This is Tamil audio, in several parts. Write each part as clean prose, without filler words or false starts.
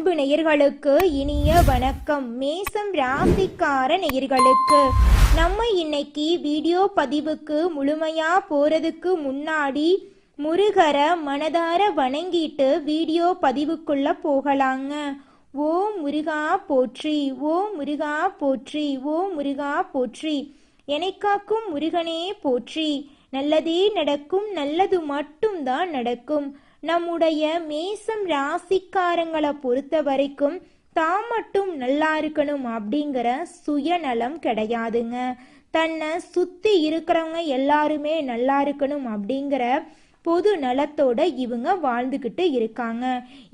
அன்பு நேயர்களுக்கு இனிய வணக்கம். மேசம் ராசிக்கார நேயர்களுக்கு நம்ம இன்னைக்கு வீடியோ பதிவுக்கு முழுமையா போறதுக்கு முன்னாடி முருகரை மனதார வணங்கிட்டு வீடியோ பதிவுக்குள்ள போகலாங்க. ஓ முருகா போற்றி, ஓ முருகா போற்றி, ஓ முருகா போற்றி, எனக்காக்கும் முருகனே போற்றி. நல்லதே நடக்கும், நல்லது மட்டும்தான் நடக்கும். நம்முடைய மேசம் ராசிக்காரங்களை பொறுத்த வரைக்கும் தான் மட்டும் நல்லா இருக்கணும் அப்படிங்கிற சுயநலம் கிடையாதுங்க. தன்னை சுத்தி இருக்கிறவங்க எல்லாருமே நல்லா இருக்கணும் அப்படிங்கிற பொது நலத்தோட இவங்க வாழ்ந்துக்கிட்டு இருக்காங்க.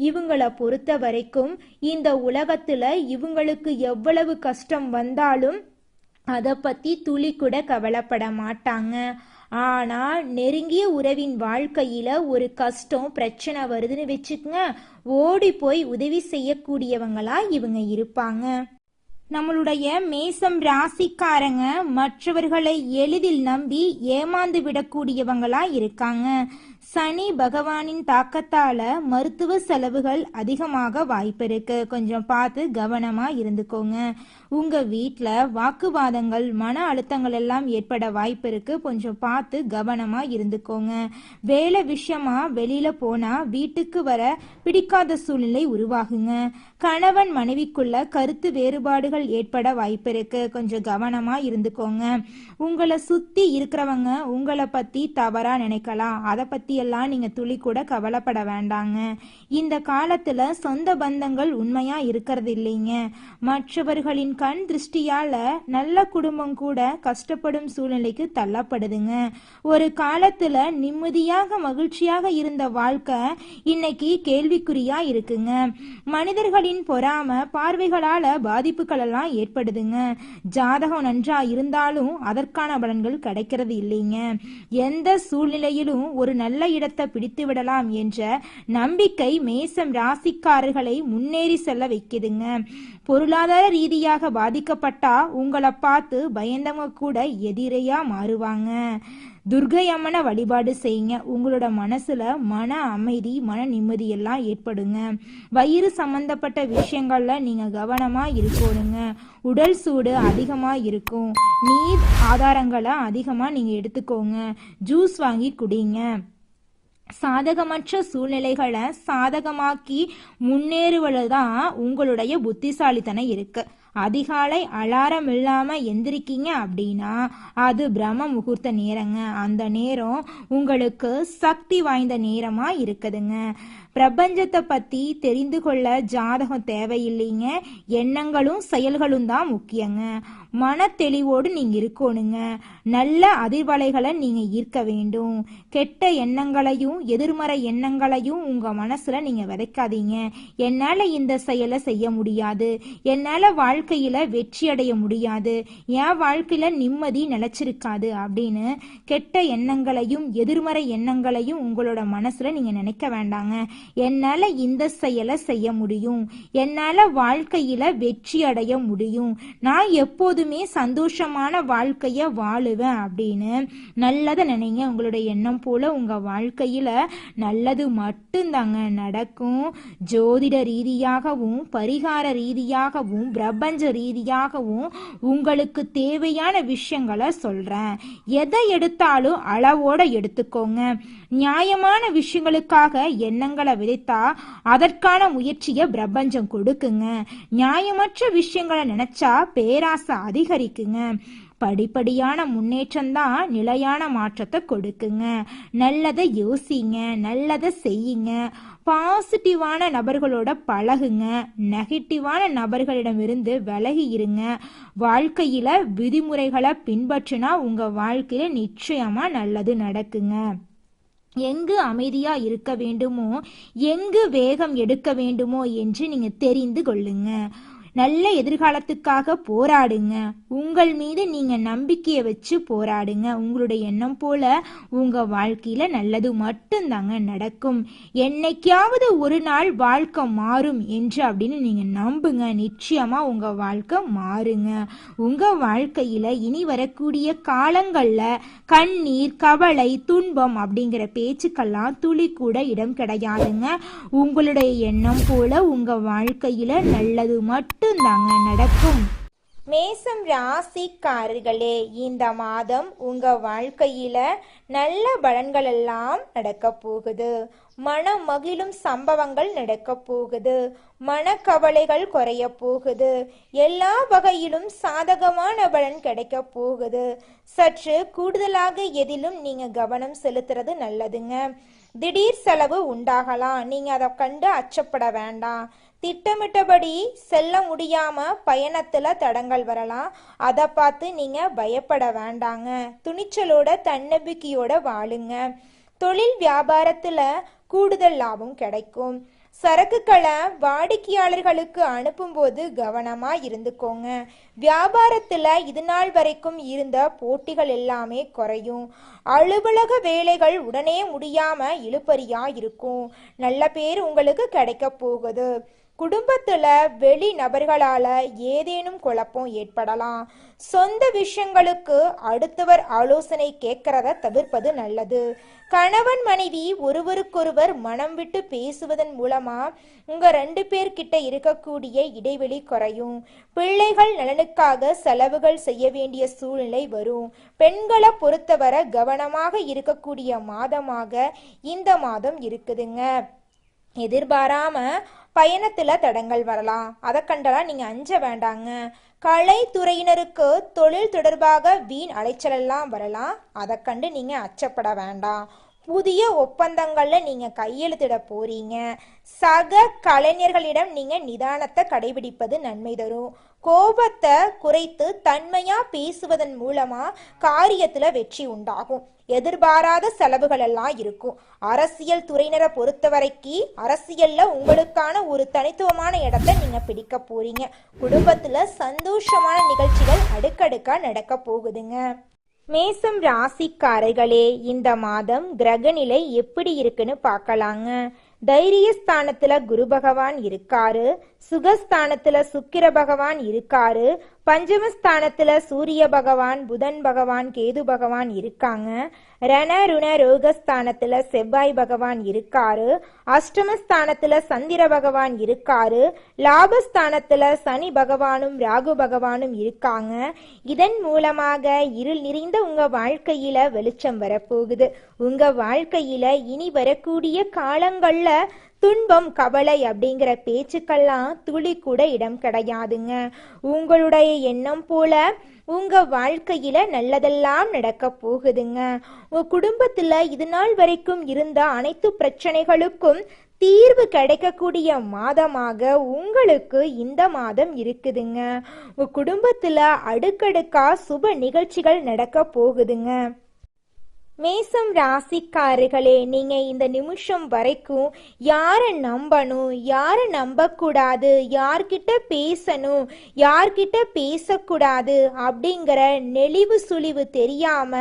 இவங்களை பொறுத்த வரைக்கும் இந்த உலகத்துல இவங்களுக்கு எவ்வளவு கஷ்டம் வந்தாலும் அதை பத்தி துளி கூட கவலைப்பட மாட்டாங்க. ஆனா நெருங்கிய உறவின் வாழ்க்கையில ஒரு கஷ்டம் பிரச்சனை வருதுன்னு வச்சுக்கங்க, ஓடி போய் உதவி செய்யக்கூடியவங்களா இவங்க இருப்பாங்க. நம்மளுடைய மேசம் ராசிக்காரங்க மற்றவர்களை எளிதில் நம்பி ஏமாந்து விடக்கூடியவங்களா இருக்காங்க. சனி பகவானின் தாக்கத்தால மருத்துவ செலவுகள் அதிகமாக வாய்ப்பு இருக்கு. கொஞ்சம் பார்த்து கவனமா இருந்துக்கோங்க. உங்க வீட்டில் வாக்குவாதங்கள் மன அழுத்தங்கள் எல்லாம் ஏற்பட வாய்ப்பு இருக்கு. கொஞ்சம் பார்த்து கவனமா இருந்துக்கோங்க. வேலை விஷயமா வெளியில போனா வீட்டுக்கு வர பிடிக்காத சூழ்நிலை உருவாகுங்க. கணவன் மனைவிக்குள்ள கருத்து வேறுபாடுகள் ஏற்பட வாய்ப்பு இருக்கு. கொஞ்சம் கவனமா இருந்துக்கோங்க. உங்களை சுத்தி இருக்கிறவங்க உங்களை பத்தி தவறா நினைக்கலாம். அதை பத்தி எல்லாம் நீங்க துளி கூட கவலைப்பட வேண்டாங்க. இந்த காலத்துல சொந்த பந்தங்கள் உண்மையா இருக்கிறது இல்லைங்க. மற்றவர்களின் கண் திருஷ்டியால நல்ல குடும்பம் கூட கஷ்டப்படும் சூழ்நிலைக்கு தள்ளப்படுதுங்க. ஒரு காலத்துல நிம்மதியாக மகிழ்ச்சியாக இருந்த வாழ்க்கை இன்னைக்கு கேள்விக்குறியா இருக்குங்க. மனிதர்களின் பொறாம பார்வைகளால பாதிப்புகள் எல்லாம் ஏற்படுதுங்க. ஜாதகம் நன்றா இருந்தாலும் அதற்கான பலன்கள் கிடைக்கிறது இல்லைங்க. எந்த சூழ்நிலையிலும் ஒரு நல்ல இடத்தை பிடித்து விடலாம் என்ற நம்பிக்கை மேசம் ராசிக்காரர்களை முன்னேறி செல்ல வைக்குதுங்க. பொருளாதார ரீதியாக பாதிக்கப்பட்டா உங்களை பார்த்து பயந்தவங்க கூட எதிரையா மாறுவாங்க. துர்கை அம்மனை வழிபாடு செய்யுங்க. உங்களோட மனசுல மன அமைதி மன நிம்மதி எல்லாம் ஏற்படுங்க. வயிறு சம்பந்தப்பட்ட விஷயங்கள்ல நீங்க கவனமா இருக்கணுங்க. உடல் சூடு அதிகமா இருக்கும். நீர் ஆதாரங்களை அதிகமா நீங்க எடுத்துக்கோங்க. ஜூஸ் வாங்கி குடிங்க. சாதகமற்ற சூழ்நிலைகளை சாதகமாக்கி முன்னேறுவதுதான் உங்களுடைய புத்திசாலித்தனம் இருக்கு. அதிகாலை அலாரம் இல்லாம எந்திரிக்கீங்க அப்படின்னா அது பிரம்ம முகூர்த்த நேரங்க. அந்த நேரம் உங்களுக்கு சக்தி வாய்ந்த நேரமா இருக்குதுங்க. பிரபஞ்சத்தை பத்தி தெரிந்து கொள்ள ஜாதகம் தேவையில்லைங்க. எண்ணங்களும் செயல்களும் தான் முக்கியங்க. மன தெளிவோடு நீங்க இருக்கணுங்க. நல்ல அதிர்வலைகளை நீங்க ஈர்க்க வேண்டும். கெட்ட எண்ணங்களையும் எதிர்மறை எண்ணங்களையும் உங்க மனசுல நீங்க விதைக்காதீங்க. என்னால இந்த செயலை செய்ய முடியாது, என்னால வாழ்க்கையில வெற்றி அடைய முடியாது, என் வாழ்க்கையில நிம்மதி நிலைச்சிருக்காது அப்படின்னு கெட்ட எண்ணங்களையும் எதிர்மறை எண்ணங்களையும் உங்களோட மனசுல நீங்க நினைக்க வேண்டாங்க. என்னால இந்த செயலை செய்ய முடியும், என்னால வாழ்க்கையில வெற்றி அடைய முடியும், நான் எப்போதுமே சந்தோஷமான வாழ்க்கைய வாழுவேன் அப்படின்னு நல்லதை நினைங்க. உங்களுடைய எண்ணம் போல உங்க வாழ்க்கையில நல்லது மட்டும்தாங்க நடக்கும். ஜோதிட ரீதியாகவும் பரிகார ரீதியாகவும் பிரபஞ்ச ரீதியாகவும் உங்களுக்கு தேவையான விஷயங்களை சொல்றேன். எதை எடுத்தாலும் அளவோட எடுத்துக்கோங்க. நியாயமான விஷயங்களுக்காக எண்ணங்களை விதைத்தா அதற்கான முயற்சியை பிரபஞ்சம் கொடுக்குங்க. நியாயமற்ற விஷயங்களை நினைச்சா பேராசை அதிகரிக்குங்க. படிப்படியான முன்னேற்றம் தான் நிலையான மாற்றத்தை கொடுக்குங்க. நல்லதை யோசிங்க, நல்லதை செய்யுங்க. பாசிட்டிவான நபர்களோட பழகுங்க. நெகட்டிவான நபர்களிடமிருந்து விலகி இருங்க. வாழ்க்கையில விதிமுறைகளை பின்பற்றினா உங்க வாழ்க்கையில நிச்சயமா நல்லது நடக்குங்க. எங்கு அமைதியா இருக்க வேண்டுமோ, எங்கு வேகம் எடுக்க வேண்டுமோ என்று நீங்க தெரிந்து கொள்ளுங்க. நல்ல எதிர்காலத்துக்காக போராடுங்க. உங்கள் மீது நீங்க நம்பிக்கையை வச்சு போராடுங்க. உங்களுடைய எண்ணம் போல உங்க வாழ்க்கையில நல்லது மட்டும்தாங்க நடக்கும். என்னைக்காவது ஒரு நாள் வாழ்க்கை மாறும் என்று அப்படின்னு நீங்க நம்புங்க. நிச்சயமா உங்க வாழ்க்கை மாறுங்க. உங்க வாழ்க்கையில இனி வரக்கூடிய காலங்கள்ல கண்ணீர், கவலை, துன்பம் அப்படிங்கிற பேச்சுக்கெல்லாம் துளி கூட இடம் கிடையாதுங்க. உங்களுடைய எண்ணம் போல உங்க வாழ்க்கையில நல்லது மட்டும்தாங்க நடக்கும். மேசம் ராசிக்காரர்களே, இந்த மாதம் உங்க வாழ்க்கையில நல்ல பலன்கள் எல்லாம் நடக்க போகுது. மனம் மகிழும் சம்பவங்கள் நடக்க போகுது. மனக்கவலைகள் குறைய போகுது. எல்லா வகையிலும் சாதகமான பலன் கிடைக்க போகுது. சற்று கூடுதலாக எதிலும் நீங்க கவனம் செலுத்துறது நல்லதுங்க. திடீர் செலவு உண்டாகலாம். நீங்க அதை கண்டு அச்சப்பட வேண்டாம். திட்டமிட்டபடி செல்ல முடியாம பயணத்துல தடங்கள் வரலாம். அதை பார்த்து நீங்க பயப்பட வேண்டாங்க. துணிச்சலோட தன்னம்பிக்கையோட வாழுங்க. தொழில் வியாபாரத்துல கூடுதல் லாபம் கிடைக்கும். சரக்குகளை வாடிக்கையாளர்களுக்கு அனுப்பும்போது கவனமா இருந்துக்கோங்க. வியாபாரத்துல இது நாள் வரைக்கும் இருந்த போட்டிகள் எல்லாமே குறையும். அலுவலக வேலைகள் உடனே முடியாம இழுபறியா இருக்கும். நல்ல பேர் உங்களுக்கு கிடைக்க போகுது. குடும்பத்துல வெளி நபர்களால ஏதேனும் குழப்பம் ஏற்படலாம். சொந்த விஷயங்களுக்கு அடுத்தவர் ஆலோசனை கேட்கறத தவிர்ப்பது நல்லது. கணவன் மனைவி ஒருவருக்கொருவர் மனம் விட்டு பேசுவதன் மூலமா உங்க 2 பேர்கிட்ட இருக்கக்கூடிய இடைவெளி குறையும். பிள்ளைகள் நலனுக்காக செலவுகள் செய்ய வேண்டிய சூழ்நிலை வரும். பெண்களை பொறுத்தவரை கவனமாக இருக்கக்கூடிய மாதமாக இந்த மாதம் இருக்குதுங்க. எதிர்பாராம பயணத்துல தடங்கள் வரலாம். அதை கண்டெல்லாம் நீங்க அஞ்ச வேண்டாங்க. கலைத்துறையினருக்கு தொழில் தொடர்பாக வீண் அலைச்சலெல்லாம் வரலாம். அதை கண்டு நீங்க அச்சப்பட வேண்டாம். புதிய ஒப்பந்தங்கள்ல நீங்க கையெழுத்திட போறீங்க. சக கலைஞர்களிடம் நீங்க நிதானத்தை கடைபிடிப்பது நன்மை தரும். கோபத்தை குறைத்து தன்மையா பேசுவதன் மூலமா காரியத்துல வெற்றி உண்டாகும். எதிர்பாராத செலவுகள் எல்லாம் இருக்கும். அரசியல் துறையினரை பொறுத்தவரைக்கு அரசியல்ல உங்களுக்கான ஒரு தனித்துவமான இடத்தை நீங்க பிடிக்க போறீங்க. குடும்பத்துல சந்தோஷமான நிகழ்ச்சிகள் அடுக்கடுக்கா நடக்க போகுதுங்க. மேசம் ராசிக்காரர்களே, இந்த மாதம் கிரகநிலை எப்படி இருக்குன்னு பார்க்கலாங்க. தைரியஸ்தானத்துல குரு பகவான் இருக்காரு. சுகஸ்தானத்துல சுக்கிர பகவான் இருக்காரு. பஞ்சமஸ்தானத்துல சூரிய பகவான், புதன் பகவான், கேது பகவான் இருக்காங்க. ரண ருண ரோகஸ்தானத்துல செவ்வாய் பகவான் இருக்காரு. அஷ்டமஸ்தானத்துல சந்திர பகவான் இருக்காரு. லாபஸ்தானத்துல சனி பகவானும் ராகு பகவானும் இருக்காங்க. இதன் மூலமாக இருள் நிறைந்த உங்க வாழ்க்கையில வெளிச்சம் வரப்போகுது. உங்க வாழ்க்கையில இனி வரக்கூடிய காலங்கள்ல துன்பம், கவலை அப்படிங்கிற பேச்சுக்கெல்லாம் துளி கூட இடம் கிடையாதுங்க. உங்களுடைய எண்ணம் போல உங்க வாழ்க்கையில நல்லதெல்லாம் நடக்க போகுதுங்க. உங்க குடும்பத்துல இது நாள் வரைக்கும் இருந்த அனைத்து பிரச்சனைகளுக்கும் தீர்வு கிடைக்கக்கூடிய மாதமாக உங்களுக்கு இந்த மாதம் இருக்குதுங்க. உங்க குடும்பத்துல அடுக்கடுக்கா சுப நிகழ்ச்சிகள் நடக்க போகுதுங்க. மேசம் ராசிக்காரர்களே, நீங்க இந்த நிமிஷம் வரைக்கும் யாரை நம்பணும், யாரை நம்பக்கூடாது, யார்கிட்ட பேசணும், யார்கிட்ட பேசக்கூடாது அப்படிங்கிற நெளிவு சுழிவு தெரியாம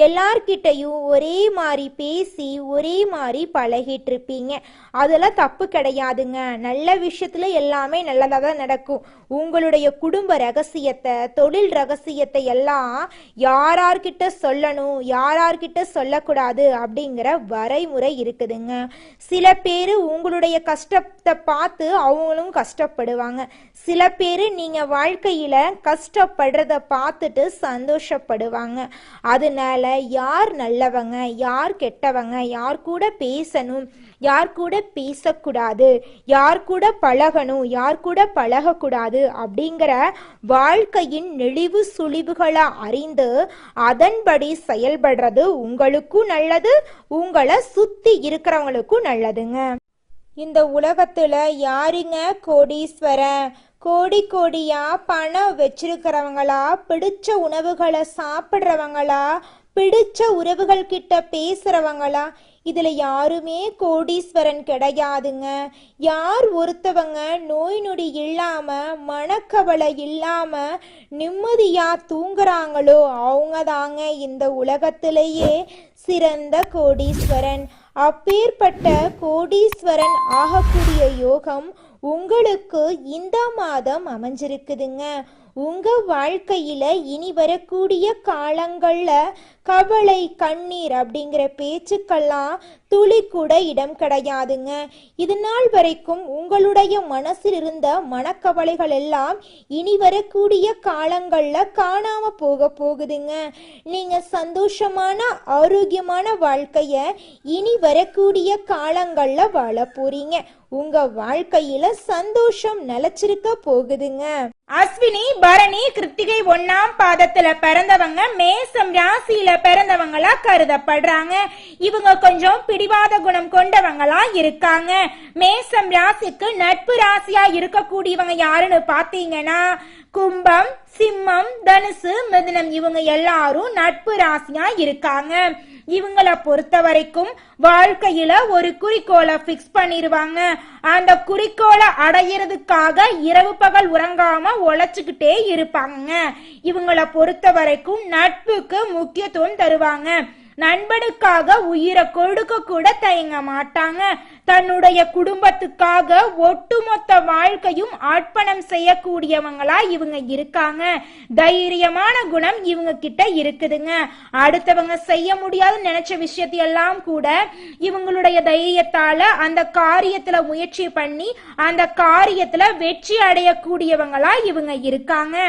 எல்லார்கிட்டையும் ஒரே மாதிரி பேசி ஒரே மாதிரி பழகிட்டு இருப்பீங்க. அதெல்லாம் தப்பு கிடையாதுங்க. நல்ல விஷயத்துல எல்லாமே நல்லதாக தான் நடக்கும். உங்களுடைய குடும்ப ரகசியத்தை, தொழில் ரகசியத்தை எல்லாம் யார்கிட்ட சொல்லணும், யார்கிட்ட சொல்லக்கூடாது அப்படிங்கிற வரைமுறை இருக்குதுங்க. சில பேரு உங்களுடைய கஷ்டத்தை பார்த்து அவங்களும் கஷ்டப்படுவாங்க. சில பேரு நீங்க வாழ்க்கையில கஷ்டப்படுறத பார்த்துட்டு சந்தோஷப்படுவாங்க. அதனால யார் நல்லவங்க, யார் கெட்டவங்க, யார் கூட பேசணும், யார் கூட பேசக்கூடாது, யார் கூட பழகணும், யார் கூட பழகக்கூடாது அப்படிங்கிற வாழ்க்கையின் நெளிவு சுழிவுகளை அறிந்து அதன்படி செயல்படுறது உங்களுக்கும் நல்லது, உங்களை சுத்தி இருக்கிறவங்களுக்கும் நல்லதுங்க. இந்த உலகத்துல யாருங்க கோடீஸ்வரன்? கோடி கோடியா பணம் வச்சிருக்கிறவங்களா, பிடிச்ச உணவுகளை சாப்பிட்றவங்களா, பிடிச்ச உறவுகள் கிட்ட பேசுறவங்களா, இதுல யாருமே கோடீஸ்வரன் கிடையாதுங்க. யார் ஒருத்தவங்க நோய் நொடி இல்லாம மனக்கவலை இல்லாம நிம்மதியா தூங்குறாங்களோ அவங்க தாங்க இந்த உலகத்திலேயே சிறந்த கோடீஸ்வரன். அப்பேற்பட்ட கோடீஸ்வரன் ஆகக்கூடிய யோகம் உங்களுக்கு இந்த மாதம் அமைஞ்சிருக்குதுங்க. உங்க வாழ்க்கையில இனி வரக்கூடிய காலங்கள்ல கவலை கண்ணீர் அப்படிங்கிற பேச்சுக்கெல்லாம் துளி கூட இடம் கிடையாதுங்க. இது நாள் வரைக்கும் உங்களுடைய மனசில் இருந்த மனக்கவலைகள் எல்லாம் இனி வரக்கூடிய காலங்கள்ல காணாம போகுதுங்க. நீங்க சந்தோஷமான ஆரோக்கியமான வாழ்க்கைய இனி வரக்கூடிய காலங்கள்ல வாழ போறீங்க. உங்க வாழ்க்கையில சந்தோஷம் நிலைச்சிருக்க போகுதுங்க. அஸ்வினி, பரணி, கிருத்திகை 1ஆம் பாதத்துல பிறந்தவங்க மேசம் ராசியில பிறந்தவங்களா கருதப்படுறாங்க. இவங்க கொஞ்சம் பிடிவாத குணம் கொண்டவங்களா இருக்காங்க. மேசம் ராசிக்கு நட்பு ராசியா இருக்கக்கூடியவங்க யாருன்னு பாத்தீங்கன்னா கும்பம், சிம்மம், தனுசு, மிதுனம் இவங்க எல்லாரும் நட்பு ராசியா இருக்காங்க. இவங்களை பொறுத்த வரைக்கும் வாழ்க்கையில ஒரு குறிக்கோளை பிக்ஸ் பண்ணிருவாங்க. அந்த குறிக்கோளை அடையிறதுக்காக இரவு பகல் உறங்காம உழைச்சுக்கிட்டே இருப்பாங்க. இவங்களை பொறுத்த வரைக்கும் நட்புக்கு முக்கியத்துவம் தருவாங்க. நண்பனுக்காக உயிரை கொடுக்க கூட தயங்க மாட்டாங்க. தன்னுடைய குடும்பத்துக்காக ஒட்டுமொத்த வாழ்க்கையும் அர்ப்பணம் செய்யக்கூடியவங்களா இவங்க இருக்காங்க. தைரியமான குணம் இவங்க கிட்ட இருக்குதுங்க. அடுத்தவங்க செய்ய முடியாதுன்னு நினைச்ச விஷயத்தையெல்லாம் கூட இவங்களுடைய தைரியத்தால அந்த காரியத்துல முயற்சி பண்ணி அந்த காரியத்துல வெற்றி அடையக்கூடியவங்களா இவங்க இருக்காங்க.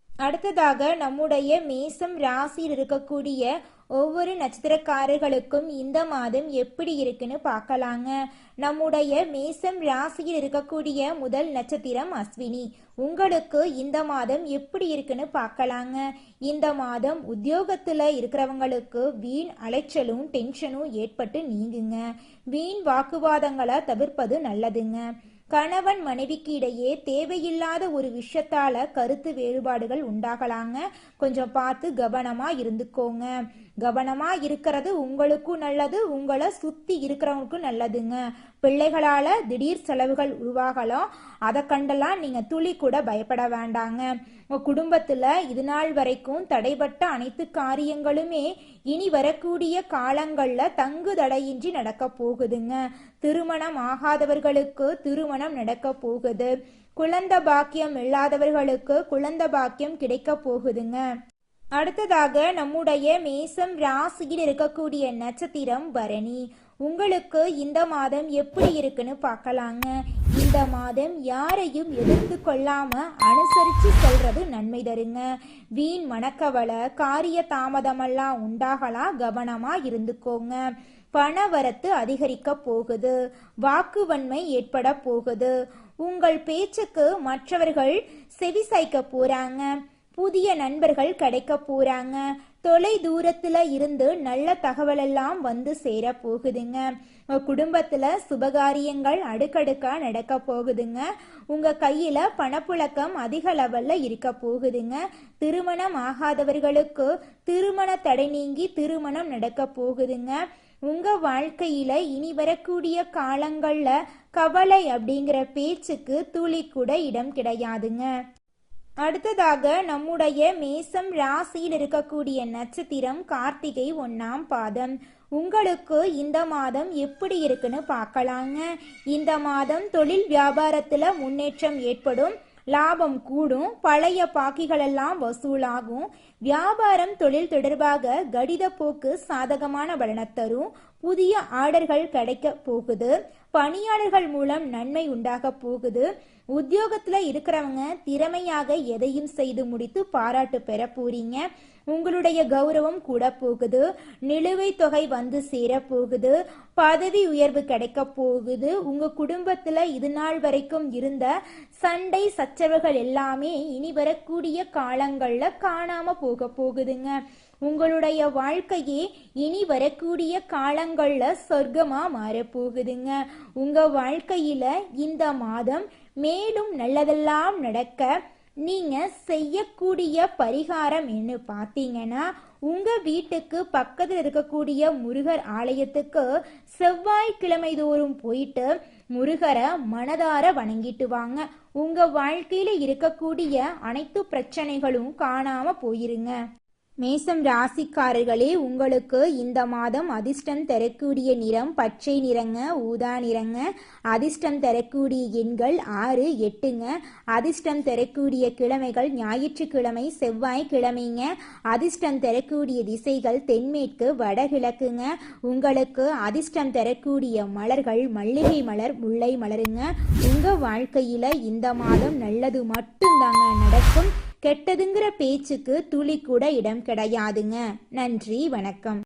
அடுத்ததாக நம்முடைய மேசம் ராசியில் இருக்கக்கூடிய ஒவ்வொரு நட்சத்திரக்காரர்களுக்கும் இந்த மாதம் எப்படி இருக்குன்னு பார்க்கலாங்க. நம்முடைய மேசம் ராசியில் இருக்கக்கூடிய முதல் நட்சத்திரம் அஸ்வினி. உங்களுக்கு இந்த மாதம் எப்படி இருக்குன்னு பார்க்கலாங்க. இந்த மாதம் உத்தியோகத்துல இருக்கிறவங்களுக்கு வீண் அலைச்சலும் டென்ஷனும் ஏற்பட்டு நீங்குங்க. வீண் வாக்குவாதங்களை தவிர்ப்பது நல்லதுங்க. கணவன் மனைவிக்கு இடையே தேவையில்லாத ஒரு விஷயத்தால கருத்து வேறுபாடுகள் உண்டாகலாங்க. கொஞ்சம் பார்த்து கவனமா இருந்துக்கோங்க. கவனமா இருக்கிறது உங்களுக்கும் நல்லது, உங்களை சுத்தி இருக்கிறவங்களுக்கும் நல்லதுங்க. பிள்ளைகளால திடீர் செலவுகள் உருவாகலாம். அதை கண்டெல்லாம் நீங்க துளி கூட பயப்பட வேண்டாங்க. உங்க குடும்பத்துல இது நாள் வரைக்கும் தடைபட்ட அனைத்து காரியங்களுமே இனி வரக்கூடிய காலங்கள்ல தங்கு தடையின்றி நடக்க போகுதுங்க. திருமணம் ஆகாதவர்களுக்கு திருமணம் நடக்க போகுது. குழந்தை பாக்கியம் இல்லாதவர்களுக்கு குழந்தை பாக்கியம் கிடைக்க போகுதுங்க. அடுத்ததாக நம்முடைய மேசம் ராசியில் இருக்கக்கூடிய நட்சத்திரம் பரணி. உங்களுக்கு இந்த மாதம் எப்படி இருக்குன்னு பார்க்கலாங்க. இந்த மாதம் யாரையும் எதிர்த்து கொள்ளாம அனுசரிச்சு சொல்றது நன்மை தருங்க. வீண் மனக்கவலை காரிய தாமதமெல்லாம் உண்டாகலாம். கவனமா இருந்துக்கோங்க. பணவரத்து அதிகரிக்க போகுது. வாக்குவன்மை ஏற்பட போகுது. உங்கள் பேச்சுக்கு மற்றவர்கள் செவிசாய்க்க போறாங்க. புதிய நண்பர்கள் கிடைக்க போறாங்க. தொலை தூரத்துல இருந்து நல்ல தகவல் எல்லாம் வந்து சேர போகுதுங்க. குடும்பத்துல சுபகாரியங்கள் அடுக்கடுக்கா நடக்க போகுதுங்க. உங்க கையில பணப்புழக்கம் அதிக லெவல்ல இருக்க போகுதுங்க. திருமணம் ஆகாதவர்களுக்கு திருமண தடை நீங்கி திருமணம் நடக்க போகுதுங்க. உங்க வாழ்க்கையில இனி வரக்கூடிய காலங்கள்ல கவலை அப்படிங்கிற பேச்சுக்கு துளி கூட இடம் கிடையாதுங்க. அடுத்ததாக நம்முடைய மேசம் ராசியில் இருக்கக்கூடிய நட்சத்திரம் கார்த்திகை 1ஆம் பாதம். உங்களுக்கு இந்த மாதம் எப்படி இருக்குன்னு பார்க்கலாங்க. இந்த மாதம் தொழில் வியாபாரத்துல முன்னேற்றம் ஏற்படும். லாபம் கூடும். பழைய பாக்கிகள் எல்லாம் வசூலாகும். வியாபாரம் தொழில் தொடர்பாக கடித போக்கு சாதகமான பலனை தரும். புதிய ஆர்டர்கள் கிடைக்க போகுது. பணியாளர்கள் மூலம் நன்மை உண்டாக போகுது. உத்தியோகத்துல இருக்கிறவங்க திறமையாக எதையும் செய்து முடித்து பாராட்டு பெற போறீங்க. உங்களுடைய கௌரவம் கூட போகுது. நிலுவைத் தொகை வந்து சேர போகுது. பதவி உயர்வு கிடைக்க போகுது. உங்க குடும்பத்துல இது நாள் வரைக்கும் இருந்த சண்டை சச்சரவுகள் எல்லாமே இனி வரக்கூடிய காலங்கள்ல காணாம போகுதுங்க. உங்களுடைய வாழ்க்கையே இனி வரக்கூடிய காலங்கள்ல சொர்க்கமா மாறப்போகுதுங்க. உங்க வாழ்க்கையில இந்த மாதம் மேலும் நல்லதெல்லாம் நடக்க நீங்க செய்யக்கூடிய பரிகாரம் என்ன பார்த்தீங்கன்னா, உங்க வீட்டுக்கு பக்கத்தில் இருக்கக்கூடிய முருகர் ஆலயத்துக்கு செவ்வாய்க்கிழமை தோறும் போயிட்டு முருகரை மனதார வணங்கிட்டு வாங்க. உங்க வாழ்க்கையில இருக்கக்கூடிய அனைத்து பிரச்சனைகளும் காணாம போயிருங்க. மேசம் ராசிக்காரர்களே, உங்களுக்கு இந்த மாதம் அதிர்ஷ்டம் தரக்கூடிய நிறம் பச்சை நிறங்க, ஊதா நிறங்க. அதிர்ஷ்டம் தரக்கூடிய எண்கள் 6, 8ங்க. அதிர்ஷ்டம் தரக்கூடிய கிழமைகள் ஞாயிற்றுக்கிழமை, செவ்வாய்க்கிழமைங்க. அதிர்ஷ்டம் தரக்கூடிய திசைகள் தென்மேற்கு, வடகிழக்குங்க. உங்களுக்கு அதிர்ஷ்டம் தரக்கூடிய மலர்கள் மல்லிகை மலர், முல்லை மலருங்க. உங்க வாழ்க்கையில இந்த மாதம் நல்லது மட்டும்தாங்க நடக்கும். கெட்டதுங்கிற பேச்சுக்கு துளி கூட இடம் கிடையாதுங்க. நன்றி, வணக்கம்.